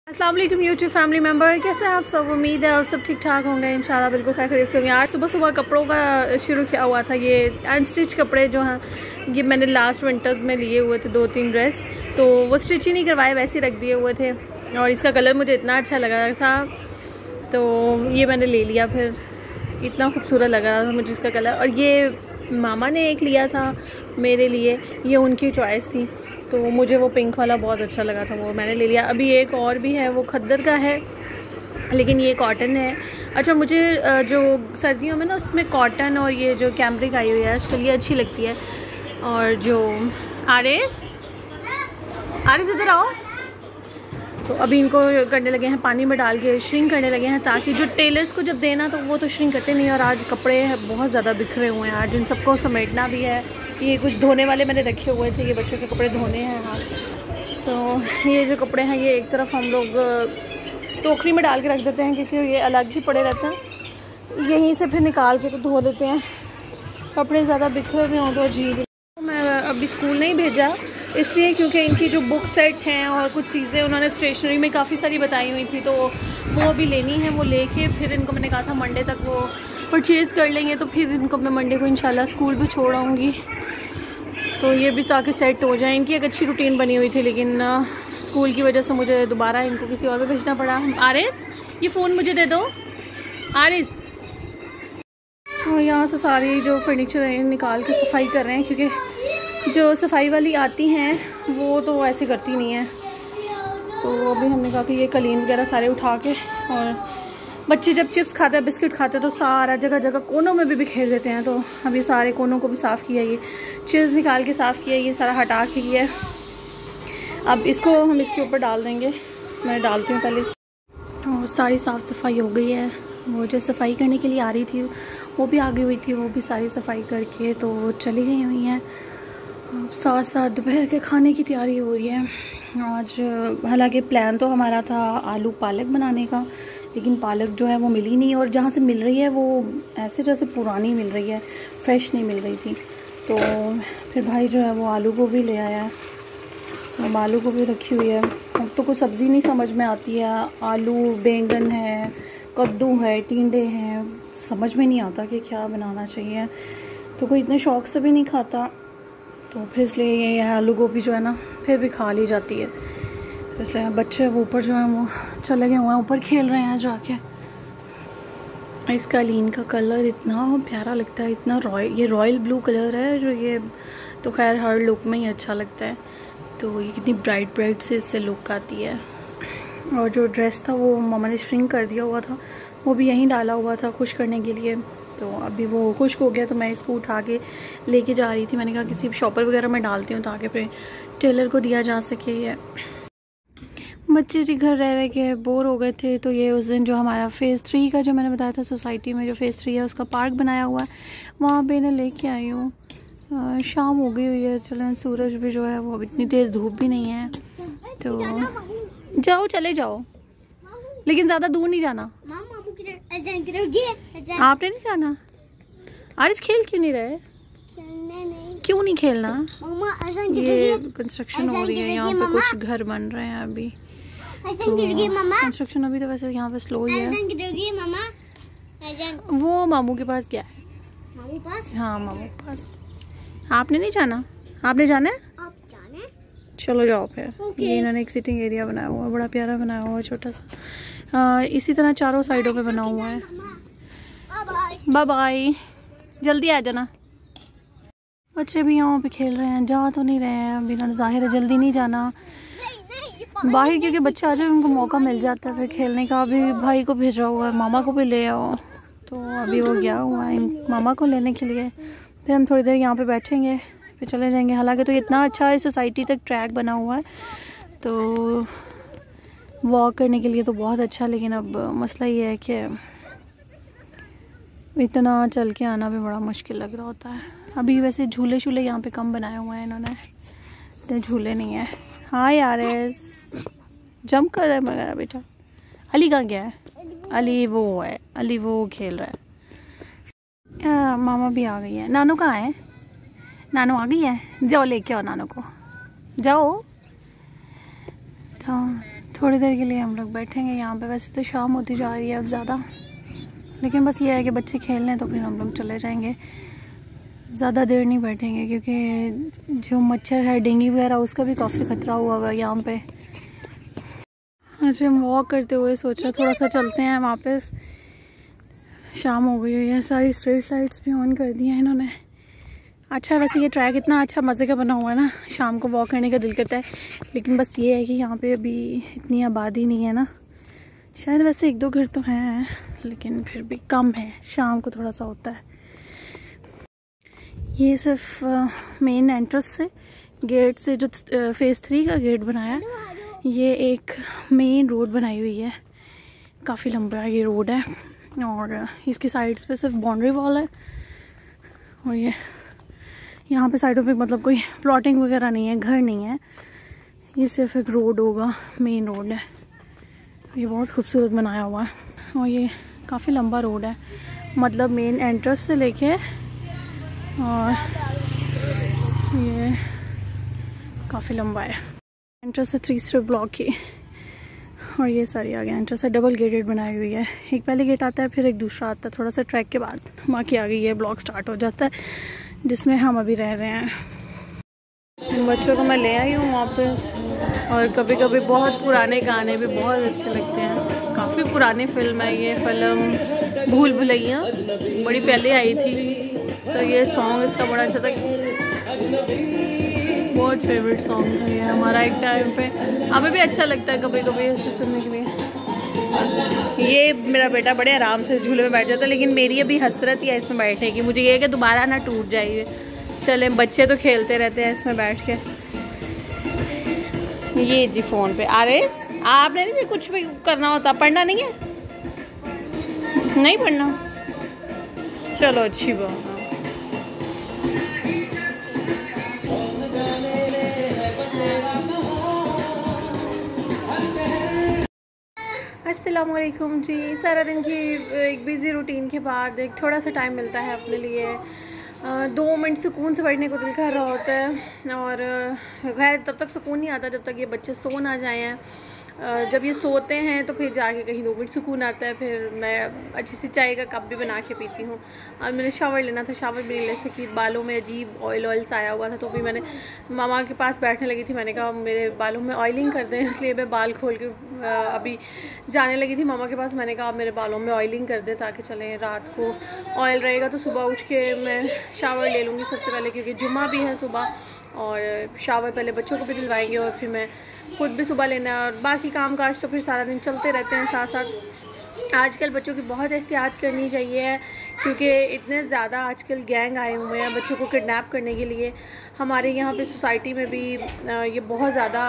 अस्सलाम वालेकुम YouTube family member, कैसे हैं आप सब। उम्मीद है आप सब ठीक ठाक होंगे इंशाल्लाह, बिल्कुल खैरियत से होंगे। आज सुबह सुबह कपड़ों का शुरू किया हुआ था। ये अनस्टिच कपड़े जो हैं ये मैंने लास्ट विंटर्स में लिए हुए थे 2-3 ड्रेस, तो वो स्टिच ही नहीं करवाए, वैसे ही रख दिए हुए थे। और इसका कलर मुझे इतना अच्छा लगा था तो ये मैंने ले लिया। फिर इतना खूबसूरत लग रहा था मुझे इसका कलर। और ये मामा ने एक लिया था मेरे लिए, ये उनकी चॉइस थी, तो मुझे वो पिंक वाला बहुत अच्छा लगा था, वो मैंने ले लिया। अभी एक और भी है, वो खद्दर का है लेकिन ये कॉटन है। अच्छा, मुझे जो सर्दियों में ना उसमें कॉटन और ये जो कैम्ब्रिक आई हुई है आजकल ये अच्छी लगती है। और जो आरिस इधर आओ। तो अभी इनको करने लगे हैं पानी में डाल के श्रिंक करने लगे हैं, ताकि जो टेलर्स को जब देना तो वो तो श्रिंक करते नहीं। और आज कपड़े बहुत ज़्यादा बिखरे हुए हैं, आज इन सबको समेटना भी है। ये कुछ धोने वाले मैंने रखे हुए थे, ये बच्चों के कपड़े धोने हैं। हाँ, तो ये जो कपड़े हैं ये एक तरफ हम लोग टोकरी में डाल के रख देते हैं, क्योंकि ये अलग ही पड़े रहते हैं। यहीं से फिर निकाल के तो धो देते हैं। कपड़े ज़्यादा बिखरे हुए हों तो अजीब। मैं अभी स्कूल नहीं भेजा इसलिए क्योंकि इनकी जो बुक सेट हैं और कुछ चीज़ें उन्होंने स्टेशनरी में काफ़ी सारी बताई हुई थी, तो वो अभी लेनी है। वो लेके फिर इनको मैंने कहा था मंडे तक वो परचेज़ कर लेंगे, तो फिर इनको मैं मंडे को इंशाल्लाह स्कूल भी छोड़ आऊँगी। तो ये भी ताकि सेट हो जाए। इनकी एक अच्छी रूटीन बनी हुई थी, लेकिन स्कूल की वजह से मुझे दोबारा इनको किसी और में भेजना पड़ा। आरिस, ये फ़ोन मुझे दे दो आरिस। और यहाँ से सारी जो फर्नीचर है निकाल के सफाई कर रहे हैं, क्योंकि जो सफाई वाली आती हैं वो तो ऐसे करती नहीं है। तो अभी हमने कहा कि ये कलीन वगैरह सारे उठा के, और बच्चे जब चिप्स खाते हैं बिस्किट खाते हैं तो सारा जगह जगह कोनों में भी बिखेर देते हैं। तो अभी सारे कोनों को भी साफ़ किया, ये चिप्स निकाल के साफ़ किया, ये सारा हटा के किया। अब इसको हम इसके ऊपर डाल देंगे। मैं डालती हूँ पहले। और सारी साफ़ सफाई हो गई है। वो जो सफाई करने के लिए आ रही थी वो भी आ गई हुई थी, वो भी सारी सफाई करके तो चली गई हुई हैं। साथ साथ दोपहर के खाने की तैयारी हो रही है। आज हालांकि प्लान तो हमारा था आलू पालक बनाने का, लेकिन पालक जो है वो मिली नहीं, और जहाँ से मिल रही है वो ऐसे जैसे पुरानी मिल रही है, फ्रेश नहीं मिल रही थी। तो फिर भाई जो है वो आलू गोभी ले आया है। अब आलू गोभी रखी हुई है। अब तो कोई सब्ज़ी नहीं समझ में आती है। आलू, बैंगन है, कद्दू है, टिंडे हैं, समझ में नहीं आता कि क्या बनाना चाहिए। तो कोई इतने शौक़ से भी नहीं खाता, तो फिर इसलिए ये आलू गोभी जो है ना फिर भी खा ली जाती है। इसलिए बच्चे ऊपर जो है वो चले गए हुए हैं, ऊपर खेल रहे हैं जाके। इस कालीन का कलर इतना प्यारा लगता है, इतना ये रॉयल ब्लू कलर है जो ये, तो खैर हर लुक में ही अच्छा लगता है। तो ये कितनी ब्राइट ब्राइट से इससे लुक आती है। और जो ड्रेस था वो मामा ने श्रिंक कर दिया हुआ था, वो भी यहीं डाला हुआ था खुश करने के लिए। तो अभी वो खुश्क हो गया, तो मैं इसको उठा के लेके जा रही थी। मैंने कहा किसी शॉपर वगैरह में डालती हूँ ताकि फिर टेलर को दिया जा सके। ये बच्चे जी घर रह रह के बोर हो गए थे, तो ये उस दिन जो हमारा फ़ेज़ 3 का जो मैंने बताया था सोसाइटी में जो फ़ेज़ 3 है उसका पार्क बनाया हुआ है, वहाँ पे इन्हें लेके आई हूँ। शाम हो गई हुई है, चलें सूरज भी जो है वो अब इतनी तेज़ धूप भी नहीं है। तो जाओ, चले जाओ, लेकिन ज़्यादा दूर नहीं जाना। आपने नहीं जाना। आरिस खेल क्यों नहीं रहे? क्यों नहीं खेलना? ये कंस्ट्रक्शन हो रही है यहाँ पे, कुछ घर बन रहे हैं अभी। तो कंस्ट्रक्शन अभी तो वैसे यहाँ पे स्लो ही है। वो मामू के पास गया है। मामू पास? हाँ, मामू के पास। आपने नहीं जाना? आपने जाना है? चलो जाओ फिर। ये इन्होंने एक सिटिंग एरिया बनाया हुआ है, बड़ा प्यारा बनाया हुआ है, छोटा सा। इसी तरह चारों साइडों पे बना हुआ है। बाय बाय, जल्दी आ जाना। बच्चे भी यहाँ पे खेल रहे हैं, जा तो नहीं रहे हैं अभी, जाहिर है जल्दी नहीं जाना बाहर, क्योंकि बच्चे आ जाए उनको मौका मिल जाता है फिर खेलने का। अभी भाई को भेजा हुआ है, मामा को भी ले आओ, तो अभी वो गया हुआ है मामा को लेने के लिए। फिर हम थोड़ी देर यहाँ पे बैठेंगे, फिर चले जाएंगे। हालांकि तो इतना अच्छा है, सोसाइटी तक ट्रैक बना हुआ है, तो वॉक करने के लिए तो बहुत अच्छा। लेकिन अब मसला ये है कि इतना चल के आना भी बड़ा मुश्किल लग रहा होता है। अभी वैसे झूले शूले यहाँ पे कम बनाए हुए हैं इन्होंने, इतने झूले नहीं है। हाँ यार, जंप कर रहा है मगर बेटा। अली कहाँ गया है? अली वो है, अली वो खेल रहा है। मामा भी आ गई है। नानू कहाँ है? नानू आ गई है, जाओ लेके आओ नानू को, जाओ। थोड़ी देर के लिए हम लोग बैठेंगे यहाँ पे। वैसे तो शाम होती जा रही है अब ज़्यादा, लेकिन बस ये है कि बच्चे खेल लें तो फिर हम लोग चले जाएंगे। ज़्यादा देर नहीं बैठेंगे क्योंकि जो मच्छर है डेंगू वगैरह उसका भी काफ़ी ख़तरा हुआ हुआ है यहाँ पे। आज हम वॉक करते हुए सोचा थोड़ा सा चलते हैं वापस। शाम हो गई हुई है, सारी स्ट्रीट लाइट्स भी ऑन कर दी हैं इन्होंने। अच्छा है वैसे ये ट्रैक इतना अच्छा मज़े का बना हुआ है ना, शाम को वॉक करने का दिल करता है। लेकिन बस ये है कि यहाँ पे अभी इतनी आबादी नहीं है ना, शायद वैसे 1-2 घर तो हैं लेकिन फिर भी कम है, शाम को थोड़ा सा होता है। ये सिर्फ मेन एंट्रेंस से गेट से जो फेज़ 3 का गेट बनाया, ये एक मेन रोड बनाई हुई है, काफ़ी लंबा ये रोड है और इसकी साइड्स पे सिर्फ बाउंड्री वॉल है। और ये यहाँ पे साइडों पे मतलब कोई प्लॉटिंग वगैरह नहीं है, घर नहीं है, ये सिर्फ एक रोड होगा, मेन रोड है। ये बहुत खूबसूरत बनाया हुआ है और ये काफ़ी लंबा रोड है, मतलब मेन एंट्रेंस से लेके और ये काफ़ी लंबा है। एंट्रेंस है 3 स्ट्रीट ब्लॉक की और ये सारी आगे एंट्रेंस है, डबल गेटेड बनाई हुई है। एक पहले गेट आता है फिर एक दूसरा आता है, थोड़ा सा ट्रैक के बाद बाकी आगे ये ब्लॉक स्टार्ट हो जाता है जिसमें हम अभी रह रहे हैं। बच्चों को मैं ले आई हूँ वापस और कभी कभी बहुत पुराने गाने भी बहुत अच्छे लगते हैं। काफ़ी पुरानी फिल्म है ये, फिल्म भूल भुलैया बड़ी पहले आई थी, तो ये सॉन्ग इसका बड़ा अच्छा था, बहुत फेवरेट सॉन्ग था ये हमारा एक टाइम पे। अभी भी अच्छा लगता है कभी कभी इसे सुनने के लिए। ये मेरा बेटा बड़े आराम से झूले में बैठ जाता है, लेकिन मेरी अभी हसरत ही है इसमें बैठने की, मुझे ये है कि दोबारा ना टूट जाए। चले बच्चे तो खेलते रहते हैं इसमें बैठ के। ये जी फ़ोन पे आ रहे, आपने नहीं कुछ भी करना होता, पढ़ना नहीं है, नहीं पढ़ना, चलो अच्छी बात। अस्सलाम वालेकुम जी। सारा दिन की एक बिज़ी रूटीन के बाद एक थोड़ा सा टाइम मिलता है अपने लिए, 2 मिनट सुकून से बैठने को दिल कर रहा होता है। और खैर तब तक सुकून नहीं आता जब तक ये बच्चे सो ना जाएं हैं। जब ये सोते हैं तो फिर जाके कहीं 2 मिनट सुकून आता है, फिर मैं अच्छी सी चाय का कप भी बना के पीती हूँ। और मैंने शावर लेना था, शावर भी नहीं ले सकी, बालों में अजीब ऑयल सा आया हुआ था, तो भी मैंने मामा के पास बैठने लगी थी। मैंने कहा मेरे बालों में ऑयलिंग कर दें, इसलिए मैं बाल खोल के अभी जाने लगी थी मामा के पास। मैंने कहा मेरे बालों में ऑयलिंग कर दें ताकि चलें, रात को ऑयल रहेगा तो सुबह उठ के मैं शावर ले लूँगी सबसे पहले, क्योंकि जुम्मा भी है सुबह, और शावर पहले बच्चों को भी दिलवाएंगे और फिर मैं खुद भी सुबह लेना है। और बाकी काम काज तो फिर सारा दिन चलते रहते हैं साथ साथ। आजकल बच्चों की बहुत एहतियात करनी चाहिए क्योंकि इतने ज़्यादा आजकल गैंग आए हुए हैं बच्चों को किडनैप करने के लिए। हमारे यहाँ पे सोसाइटी में भी ये बहुत ज़्यादा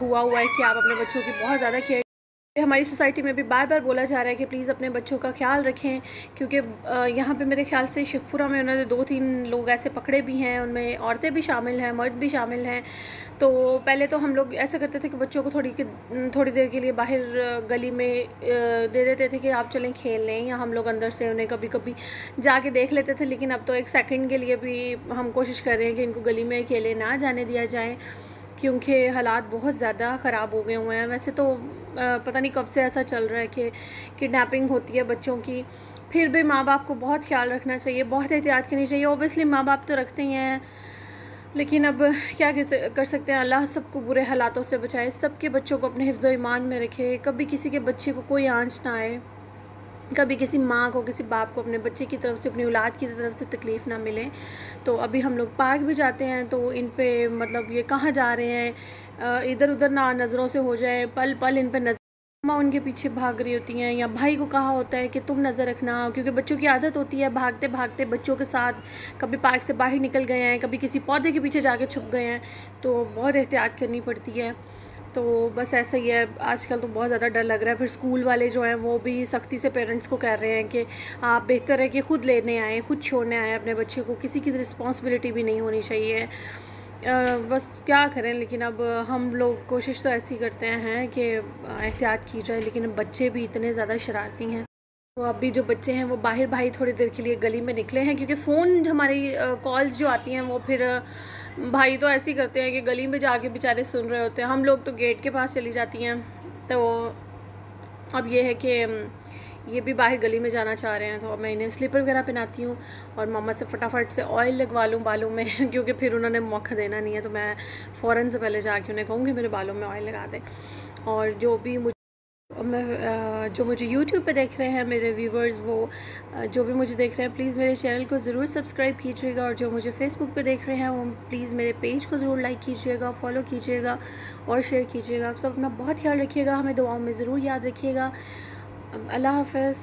हुआ है कि आप अपने बच्चों की बहुत ज़्यादा केयर। हमारी सोसाइटी में भी बार बार बोला जा रहा है कि प्लीज़ अपने बच्चों का ख्याल रखें, क्योंकि यहाँ पे मेरे ख्याल से शेखपुरा में उन्होंने 2-3 लोग ऐसे पकड़े भी हैं, उनमें औरतें भी शामिल हैं, मर्द भी शामिल हैं। तो पहले तो हम लोग ऐसा करते थे कि बच्चों को थोड़ी देर के लिए बाहर गली में दे देते थे कि आप चलें खेल लें, या हम लोग अंदर से उन्हें कभी कभी जाके देख लेते थे। लेकिन अब तो 1 सेकंड के लिए भी हम कोशिश कर रहे हैं कि इनको गली में अकेले ना जाने दिया जाए, क्योंकि हालात बहुत ज़्यादा ख़राब हो गए हुए हैं। वैसे तो पता नहीं कब से ऐसा चल रहा है कि किडनैपिंग होती है बच्चों की, फिर भी माँ बाप को बहुत ख्याल रखना चाहिए, बहुत एहतियात करनी चाहिए। ओबियसली माँ बाप तो रखते ही हैं, लेकिन अब क्या कर सकते हैं। अल्लाह सबको बुरे हालातों से बचाए, सबके बच्चों को अपने हिफ्ज़ ईमान में रखे, कभी किसी के बच्चे को कोई आंच ना आए, कभी किसी माँ को किसी बाप को अपने बच्चे की तरफ से, अपनी औलाद की तरफ से तकलीफ़ ना मिले। तो अभी हम लोग पार्क भी जाते हैं तो इन पे मतलब ये कहाँ जा रहे हैं, इधर उधर ना नज़रों से हो जाए, पल पल इन पे नज़र, माँ उनके पीछे भाग रही होती हैं, या भाई को कहा होता है कि तुम नज़र रखना, क्योंकि बच्चों की आदत होती है भागते भागते बच्चों के साथ कभी पार्क से बाहर निकल गए हैं, कभी किसी पौधे के पीछे जाके छुप गए हैं, तो बहुत एहतियात करनी पड़ती है। तो बस ऐसा ही है, आजकल तो बहुत ज़्यादा डर लग रहा है। फिर स्कूल वाले जो हैं वो भी सख्ती से पेरेंट्स को कह रहे हैं कि आप बेहतर है कि ख़ुद लेने आएँ, ख़ुद छोड़ने आएँ अपने बच्चे को, किसी की रिस्पॉन्सिबिलिटी भी नहीं होनी चाहिए। बस क्या करें, लेकिन अब हम लोग कोशिश तो ऐसी करते हैं कि एहतियात की जाए, लेकिन बच्चे भी इतने ज़्यादा शरारती हैं। तो अभी जो बच्चे हैं वो बाहर भाई थोड़ी देर के लिए गली में निकले हैं, क्योंकि फ़ोन हमारी कॉल्स जो आती हैं वो फिर भाई तो ऐसे ही करते हैं कि गली में जाके बेचारे सुन रहे होते हैं। हम लोग तो गेट के पास चली जाती हैं तो अब ये है कि ये भी बाहर गली में जाना चाह रहे हैं, तो अब मैं इन्हें स्लीपर वगैरह पहनाती हूँ और मम्मा से फटाफट से ऑयल लगवा लूँ बालों में क्योंकि फिर उन्होंने मौका देना नहीं है, तो मैं फ़ौरन से पहले जाके उन्हें कहूँगी मेरे बालों में ऑयल लगा दें। और जो मुझे YouTube पे देख रहे हैं मेरे व्यूवर्स, वो जो भी मुझे देख रहे हैं प्लीज़ मेरे चैनल को ज़रूर सब्सक्राइब कीजिएगा, और जो मुझे फ़ेसबुक पे देख रहे हैं वो प्लीज़ मेरे पेज को ज़रूर लाइक कीजिएगा, फॉलो कीजिएगा और शेयर कीजिएगा। आप सब अपना बहुत ख्याल रखिएगा, हमें दुआओं में ज़रूर याद रखिएगा। अल्लाह हाफ़िज़।